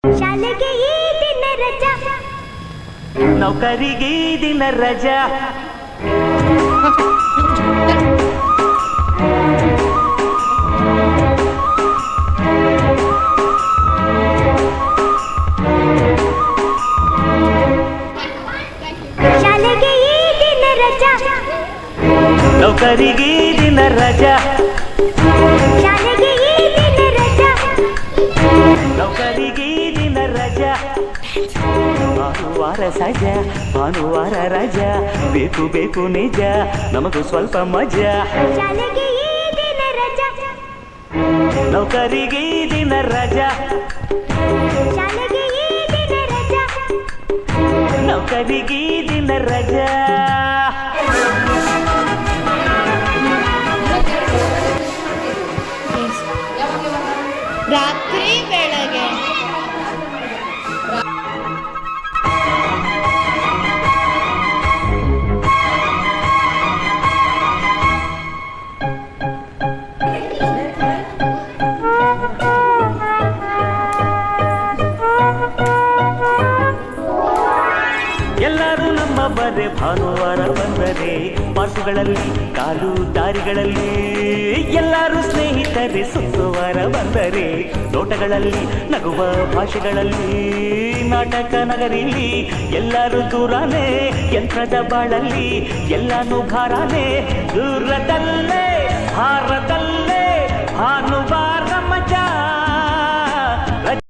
ಶಾಲೆಗೆ ಈ ದಿನ ರಜಾ, ನೌಕರಿಗೆ ಈ ದಿನ ರಜಾ. ಶಾಲೆಗೆ ಈ ದಿನ ರಜಾ, ನೌಕರಿಗೆ ಈ ದಿನ ರಜಾ. ಶಾಲೆಗೆ ಈ ದಿನ ರಜಾ, ನೌಕರಿಗೆ ಈ ದಿನ ರಜಾ. ಭಾನುವಾರ ಸಜಾ, ಭಾನುವಾರ ರಜಾ, ಬೇಕು ಬೇಕು ನಿಜ, ನಮಗೂ ಸ್ವಲ್ಪ ಮಜಾ. ಶಾಲೆಗೆ ಈ ದಿನ ರಜಾ, ನೌಕರಿಗೆ ಈ ದಿನ ರಜಾ. ಶಾಲೆಗೆ ಈ ದಿನ ರಜಾ, ನೌಕರಿಗೆ ಈ ದಿನ ರಜಾ. ರಾತ್ರಿ ಬೆಳಗ್ಗೆ ಎಲ್ಲರೂ ನಮ್ಮ ಬರೆ ಭಾನುವಾರ ಬಂದರೆ ಪಾರ್ಕುಗಳಲ್ಲಿ ಕಾಲು ದಾರಿಗಳಲ್ಲಿ, ಎಲ್ಲರೂ ಸ್ನೇಹಿತರೆ ಸುತ್ತುವಾರ ಬಂದರೆ ತೋಟಗಳಲ್ಲಿ ನಗುವ ಭಾಷೆಗಳಲ್ಲಿ, ನಾಟಕ ನಗರಿಲಿ ಎಲ್ಲರೂ ದೂರನೇ, ಯಂತ್ರದ ಬಾಳಲ್ಲಿ ಎಲ್ಲಾನು ಭಾರನೇ, ದೂರದಲ್ಲೇ ಭಾರದಲ್ಲೇ ಭಾನು